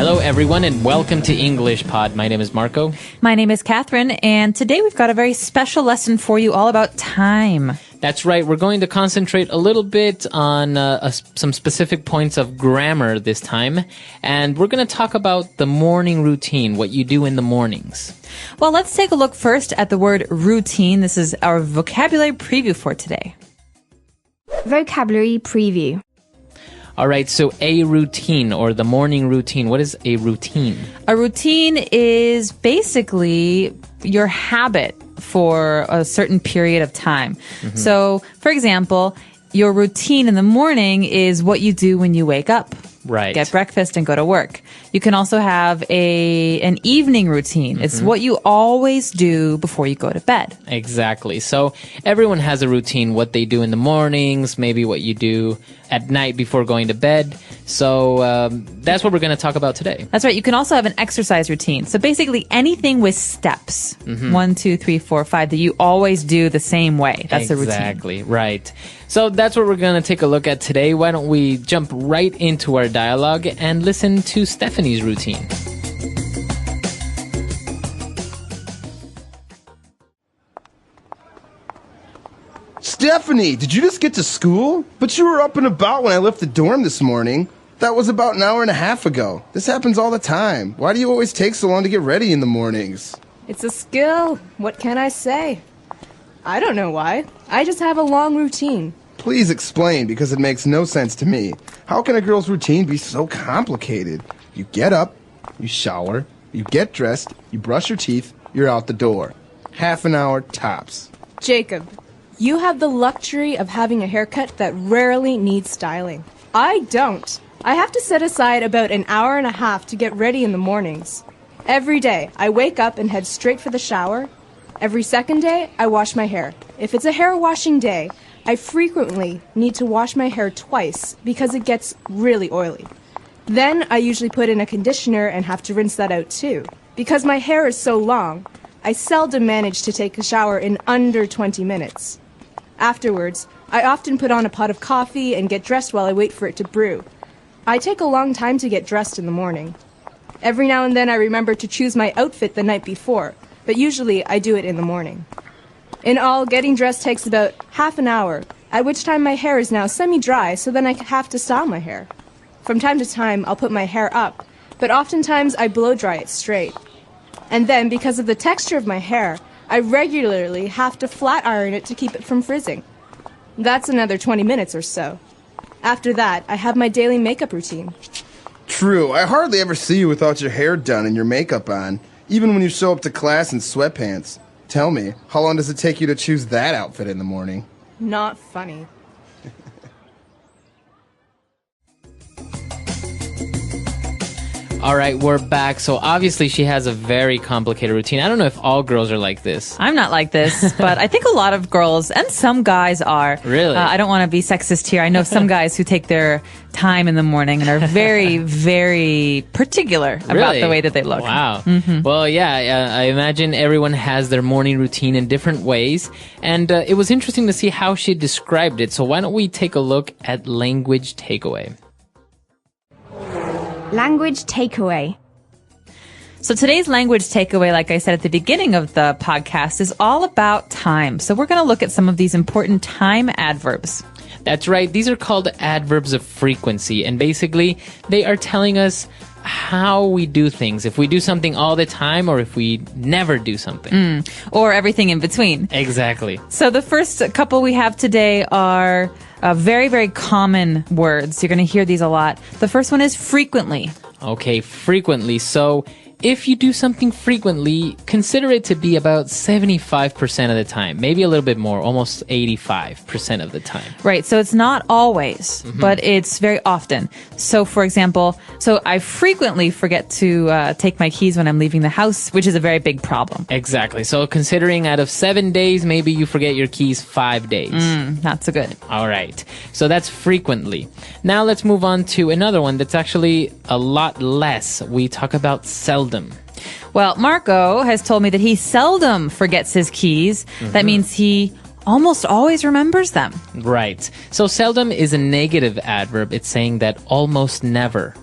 Hello, everyone, and welcome to English Pod. My name is Marco. My name is Catherine, and today we've got a very special lesson for you all about time. That's right. We're going to concentrate a little bit on some specific points of grammar this time, and we're going to talk about the morning routine, what you do in the mornings. Well, let's take a look first at the word routine. This is our vocabulary preview for today. Vocabulary preview. All right, so a routine or the morning routine. What is a routine? A routine is basically your habit for a certain period of time. Mm-hmm. So, for example, your routine in the morning is what you do when you wake up. Right. Get breakfast and go to work. You can also have an evening routine. Mm-hmm. It's what you always do before you go to bed. Exactly. So everyone has a routine, what they do in the mornings, maybe what you do at night before going to bed. So that's what we're going to talk about today. That's right. You can also have an exercise routine. So basically anything with steps, 1, 2, 3, 4, 5, that you always do the same way. That's the routine. Exactly. Right. So that's what we're going to take a look at today. Why don't we jump right into our dialogue and listen to Stephanie's routine. Stephanie, did you just get to school? But you were up and about when I left the dorm this morning. That was about an hour and a half ago. This happens all the time. Why do you always take so long to get ready in the mornings? It's a skill. What can I say? I don't know why. I just have a long routine. Please explain, because it makes no sense to me. How can a girl's routine be so complicated? You get up, you shower, you get dressed, you brush your teeth, you're out the door. Half an hour tops. Jacob, you have the luxury of having a haircut that rarely needs styling. I don't. I have to set aside about an hour and a half to get ready in the mornings. Every day, I wake up and head straight for the shower. Every second day, I wash my hair. If it's a hair washing day, I frequently need to wash my hair twice because it gets really oily. Then I usually put in a conditioner and have to rinse that out too. Because my hair is so long, I seldom manage to take a shower in under 20 minutes. Afterwards, I often put on a pot of coffee and get dressed while I wait for it to brew. I take a long time to get dressed in the morning. Every now and then I remember to choose my outfit the night before, but usually I do it in the morning. In all, getting dressed takes about half an hour, at which time my hair is now semi-dry, so then I have to style my hair. From time to time, I'll put my hair up, but oftentimes I blow dry it straight. And then, because of the texture of my hair, I regularly have to flat iron it to keep it from frizzing. That's another 20 minutes or so. After that, I have my daily makeup routine. True, I hardly ever see you without your hair done and your makeup on, even when you show up to class in sweatpants. Tell me, how long does it take you to choose that outfit in the morning? Not funny. All right, we're back. So obviously she has a very complicated routine. I don't know if all girls are like this. I'm not like this, but I think a lot of girls and some guys are. Really? I don't want to be sexist here. I know some guys who take their time in the morning and are very, very particular about the way that they look. Wow. Mm-hmm. Well, yeah, I imagine everyone has their morning routine in different ways. And it was interesting to see how she described it. So why don't we take a look at language takeaway? Language takeaway. So today's language takeaway, like I said at the beginning of the podcast, is all about time. So we're going to look at some of these important time adverbs. That's right. These are called adverbs of frequency. And basically, they are telling us how we do things. If we do something all the time or if we never do something. Or everything in between. Exactly. So the first couple we have today are very, very common words. You're going to hear these a lot. The first one is frequently. Okay, frequently. So if you do something frequently, consider it to be about 75% of the time. Maybe a little bit more, almost 85% of the time. Right. So it's not always, but it's very often. So for example, I frequently forget to take my keys when I'm leaving the house, which is a very big problem. Exactly. So considering out of 7 days, maybe you forget your keys 5 days. Not so good. All right. So that's frequently. Now let's move on to another one that's actually a lot less. We talk about seldom. Well, Marco has told me that he seldom forgets his keys. That means he almost always remembers them. Right. So seldom is a negative adverb. It's saying that almost never.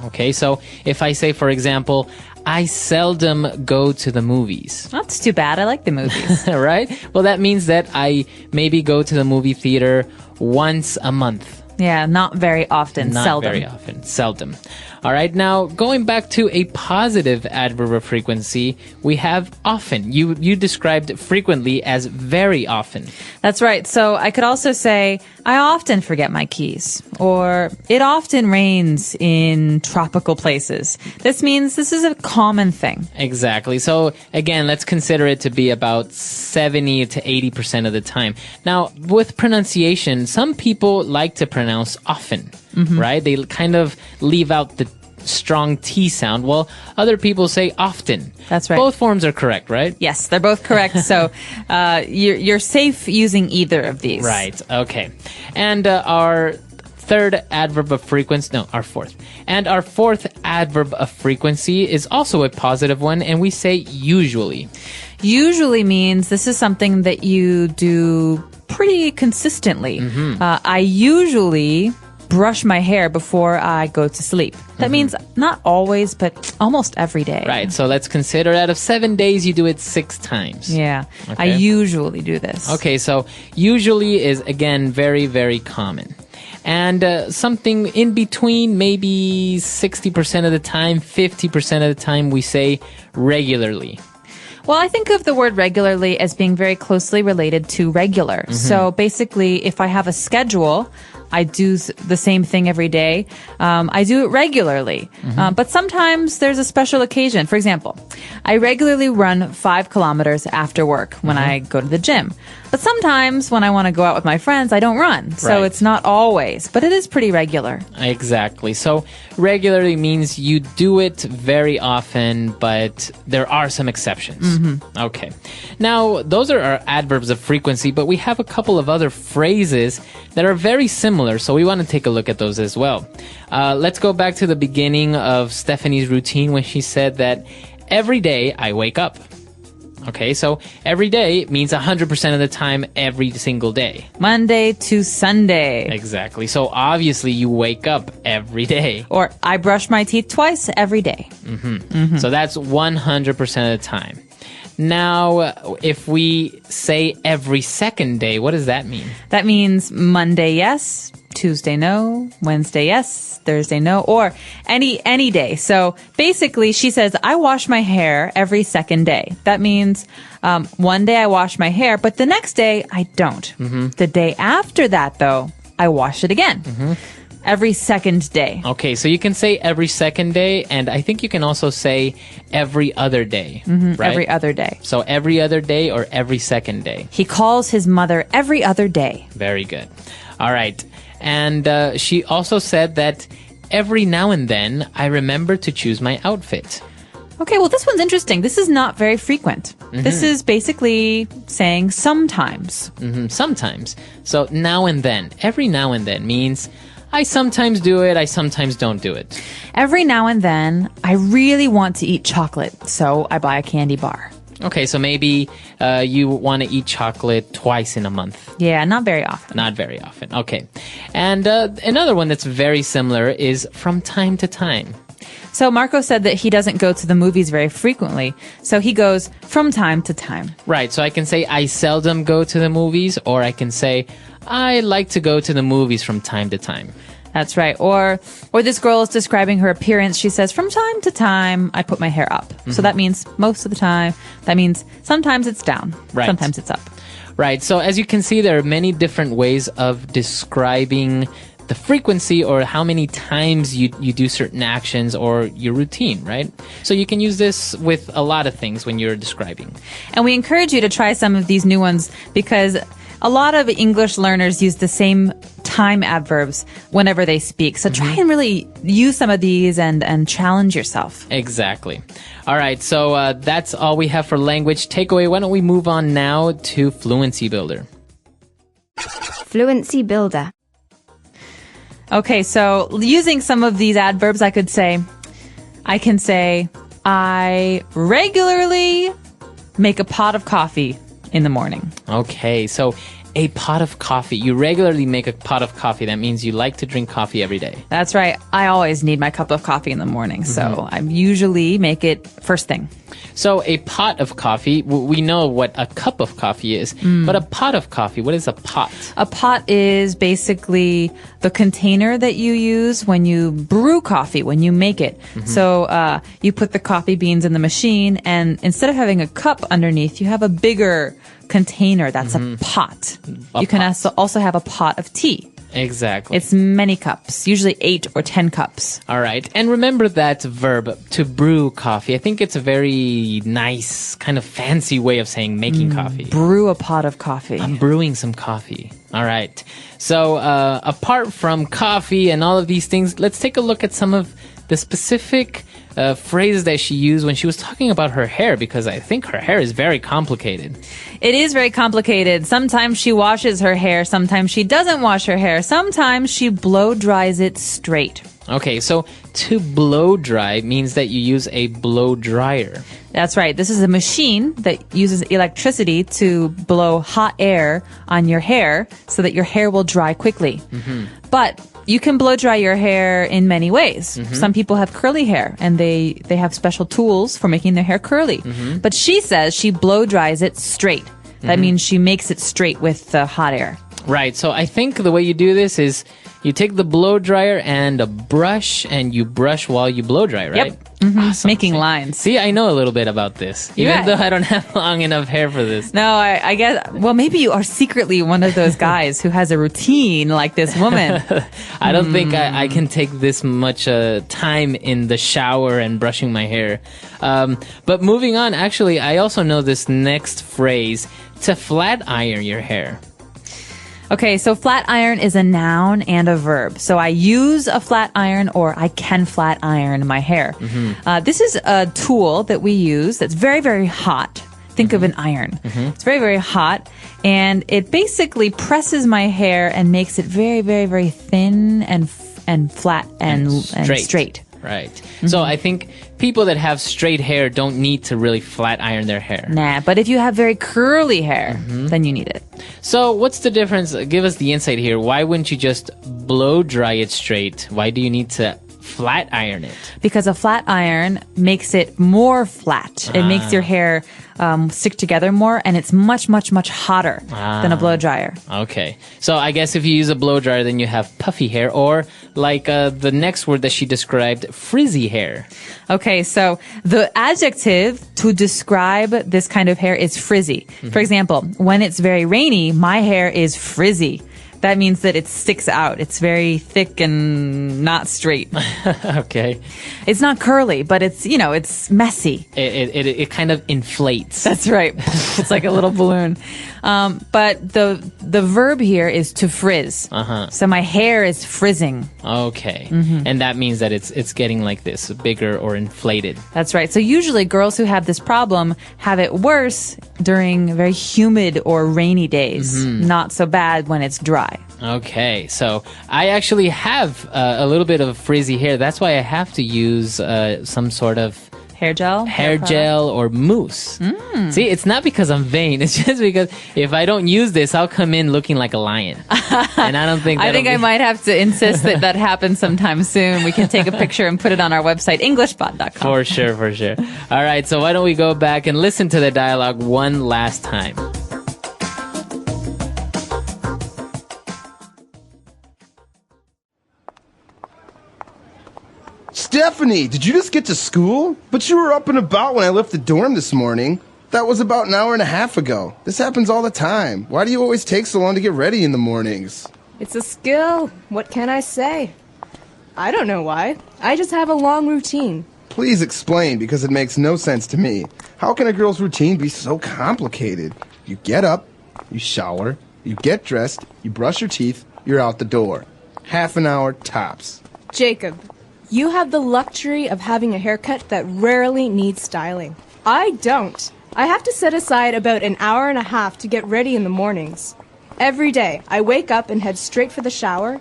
Okay, so if I say, for example, I seldom go to the movies. That's too bad. I like the movies. Right? Well, that means that I maybe go to the movie theater once a month. Yeah, not very often. Not seldom. very often. Seldom. All right. Now, going back to a positive adverb of frequency, we have often. You described frequently as very often. That's right. So I could also say, I often forget my keys, or it often rains in tropical places. This means this is a common thing. Exactly. So again, let's consider it to be about 70 to 80% of the time. Now, with pronunciation, some people like to pronounce often, right? They kind of leave out the strong T sound, while other people say often. That's right. Both forms are correct, right? Yes, they're both correct. So you're safe using either of these. Right. Okay. And our third adverb of frequency, no, our fourth. And our fourth adverb of frequency is also a positive one, and we say usually. Usually means this is something that you do pretty consistently. I usually brush my hair before I go to sleep. That means not always, but almost every day. Right. So let's consider out of 7 days, you do it 6 times. Yeah. I Okay. usually do this. Okay. So usually is, again, very, very common. And something in between, maybe 60% of the time, 50% of the time, we say regularly. Well, I think of the word regularly as being very closely related to regular. So basically, if I have a schedule, I do the same thing every day. I do it regularly. But sometimes there's a special occasion. For example, I regularly run 5 kilometers after work when I go to the gym. But sometimes when I want to go out with my friends, I don't run. So Right. it's not always, but it is pretty regular. Exactly. So regularly means you do it very often, but there are some exceptions. Okay. Now, those are our adverbs of frequency, but we have a couple of other phrases that are very similar, so we want to take a look at those as well. Let's go back to the beginning of Stephanie's routine when she said that every day I wake up. Okay, so every day means 100% of the time, every single day. Monday to Sunday. Exactly. So obviously you wake up every day. Or I brush my teeth twice every day. So that's 100% of the time. Now, if we say every second day, what does that mean? That means Monday, yes. Tuesday, no. Wednesday, yes. Thursday, no. Or any day. So basically, she says, I wash my hair every second day. That means one day I wash my hair, but the next day I don't. The day after that, though, I wash it again. Every second day. Okay, so you can say every second day, and I think you can also say every other day, right? Every other day. So every other day or every second day. He calls his mother every other day. Very good. All right. And she also said that every now and then I remember to choose my outfit. Okay, well, this one's interesting. This is not very frequent. This is basically saying sometimes. Sometimes. So now and then. Every now and then means I sometimes do it, I sometimes don't do it. Every now and then, I really want to eat chocolate, so I buy a candy bar. Okay, so maybe you want to eat chocolate twice in a month. Yeah, not very often. Not very often. Okay. And another one that's very similar is from time to time. So Marco said that he doesn't go to the movies very frequently, so he goes from time to time. Right, so I can say I seldom go to the movies, or I can say I like to go to the movies from time to time. That's right. Or this girl is describing her appearance. She says, from time to time, I put my hair up. So that means most of the time. That means sometimes it's down. Right. Sometimes it's up. Right, so as you can see, there are many different ways of describing the frequency or how many times you do certain actions or your routine, right? So you can use this with a lot of things when you're describing. And we encourage you to try some of these new ones because a lot of English learners use the same time adverbs whenever they speak. So try and really use some of these and challenge yourself. Exactly. All right, so that's all we have for language takeaway. Why don't we move on now to Fluency Builder? Fluency Builder. Okay, so using some of these adverbs, I can say, I regularly make a pot of coffee in the morning. Okay, so a pot of coffee. You regularly make a pot of coffee. That means you like to drink coffee every day. That's right. I always need my cup of coffee in the morning, so I usually make it first thing. So a pot of coffee, we know what a cup of coffee is, but a pot of coffee, what is a pot? A pot is basically the container that you use when you brew coffee, when you make it. So you put the coffee beans in the machine, and instead of having a cup underneath, you have a bigger container. That's a pot. You can also have a pot of tea. Exactly. It's many cups, usually 8 or 10 cups. All right. And remember that verb, to brew coffee. I think it's a very nice, kind of fancy way of saying making coffee. Brew a pot of coffee. I'm brewing some coffee. All right. So apart from coffee and all of these things, let's take a look at some of the specific phrases that she used when she was talking about her hair, because I think her hair is very complicated. It is very complicated. Sometimes she washes her hair. Sometimes she doesn't wash her hair. Sometimes she blow dries it straight. Okay, so to blow dry means that you use a blow dryer. That's right. This is a machine that uses electricity to blow hot air on your hair so that your hair will dry quickly. But you can blow dry your hair in many ways. Some people have curly hair and they have special tools for making their hair curly. But she says she blow dries it straight. That means she makes it straight with the hot air. Right, so I think the way you do this is you take the blow dryer and a brush, and you brush while you blow dry, right? Yep. Awesome. Making lines. See, I know a little bit about this, even Yeah. though I don't have long enough hair for this. No, I guess, well, maybe you are secretly one of those guys who has a routine like this woman. I don't think I can take this much time in the shower and brushing my hair. But moving on, actually, I also know this next phrase, to flat iron your hair. Okay, so flat iron is a noun and a verb. So I use a flat iron, or I can flat iron my hair. This is a tool that we use that's very, very hot. Think of an iron. It's very, very hot, and it basically presses my hair and makes it very, very, very thin and flat and straight. Right. So I think people that have straight hair don't need to really flat iron their hair. Nah, but if you have very curly hair, then you need it. So what's the difference? Give us the insight here. Why wouldn't you just blow dry it straight? Why do you need to flat iron it? Because a flat iron makes it more flat. It makes your hair stick together more, and it's much, much, much hotter than a blow dryer. Okay. So I guess if you use a blow dryer, then you have puffy hair, or like the next word that she described, frizzy hair. Okay, so the adjective to describe this kind of hair is frizzy. For example, when it's very rainy, my hair is frizzy. That means that it sticks out. It's very thick and not straight. Okay. It's not curly, but it's, it's messy. It kind of inflates. That's right. It's like a little balloon. But the verb here is to frizz. So my hair is frizzing. Okay. And that means that it's getting like this, bigger or inflated. That's right. So usually girls who have this problem have it worse during very humid or rainy days. Not so bad when it's dry. Okay, so I actually have a little bit of frizzy hair. That's why I have to use some sort of hair gel or mousse. See, it's not because I'm vain. It's just because if I don't use this, I'll come in looking like a lion. And I don't think I might have to insist that happens sometime soon. We can take a picture and put it on our website, englishbot.com. For sure. All right, so why don't we go back and listen to the dialogue one last time. Stephanie, did you just get to school? But you were up and about when I left the dorm this morning. That was about an hour and a half ago. This happens all the time. Why do you always take so long to get ready in the mornings? It's a skill. What can I say? I don't know why. I just have a long routine. Please explain, because it makes no sense to me. How can a girl's routine be so complicated? You get up, you shower, you get dressed, you brush your teeth, you're out the door. Half an hour tops. Jacob, you have the luxury of having a haircut that rarely needs styling. I don't. I have to set aside about an hour and a half to get ready in the mornings. Every day, I wake up and head straight for the shower.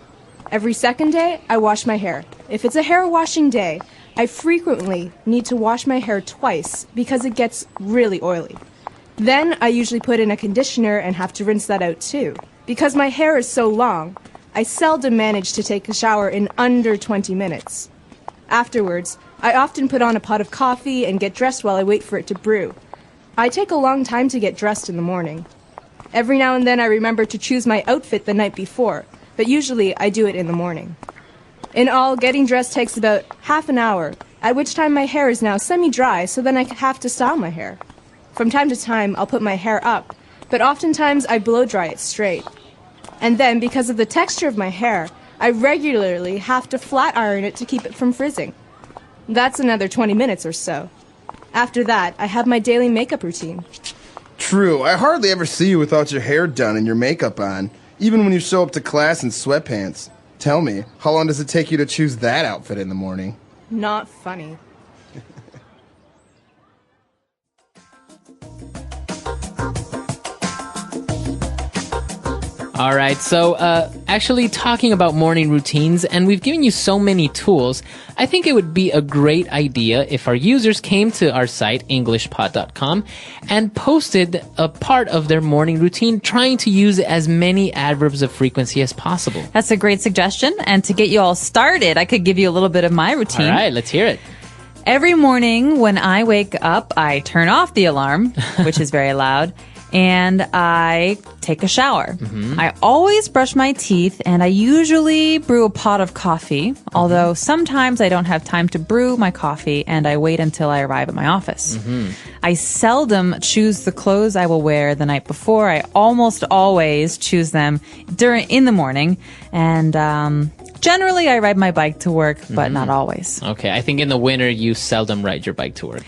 Every second day, I wash my hair. If it's a hair washing day, I frequently need to wash my hair twice because it gets really oily. Then I usually put in a conditioner and have to rinse that out too. Because my hair is so long, I seldom manage to take a shower in under 20 minutes. Afterwards, I often put on a pot of coffee and get dressed while I wait for it to brew. I take a long time to get dressed in the morning. Every now and then I remember to choose my outfit the night before, but usually I do it in the morning. In all, getting dressed takes about half an hour, at which time my hair is now semi-dry, so then I have to style my hair. From time to time, I'll put my hair up, but oftentimes I blow dry it straight. And then, because of the texture of my hair, I regularly have to flat iron it to keep it from frizzing. That's another 20 minutes or so. After that, I have my daily makeup routine. True, I hardly ever see you without your hair done and your makeup on, even when you show up to class in sweatpants. Tell me, how long does it take you to choose that outfit in the morning? Not funny. All right, so actually talking about morning routines, and we've given you so many tools, I think it would be a great idea if our users came to our site, englishpod.com, and posted a part of their morning routine, trying to use as many adverbs of frequency as possible. That's a great suggestion. And to get you all started, I could give you a little bit of my routine. All right, let's hear it. Every morning when I wake up, I turn off the alarm, which is very loud, and I take a shower. I always brush my teeth, and I usually brew a pot of coffee, although sometimes I don't have time to brew my coffee, and I wait until I arrive at my office. I seldom choose the clothes I will wear the night before. I almost always choose them in the morning, and generally I ride my bike to work, but not always. Okay, I think in the winter you seldom ride your bike to work.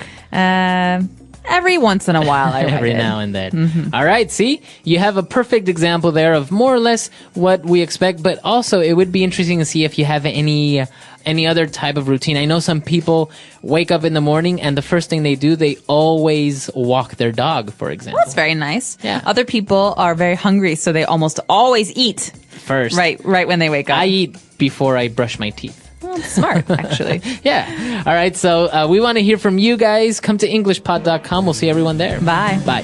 Every once in a while, I Every ride it. now and then. All right, see? You have a perfect example there of more or less what we expect, but also it would be interesting to see if you have any other type of routine. I know some people wake up in the morning and the first thing they do, they always walk their dog, for example. That's very nice. Yeah. Other people are very hungry, so they almost always eat First. right when they wake up. I eat before I brush my teeth. Well, smart, actually. Yeah. All right, so we want to hear from you guys. Come to englishpod.com. We'll see everyone there. Bye. Bye.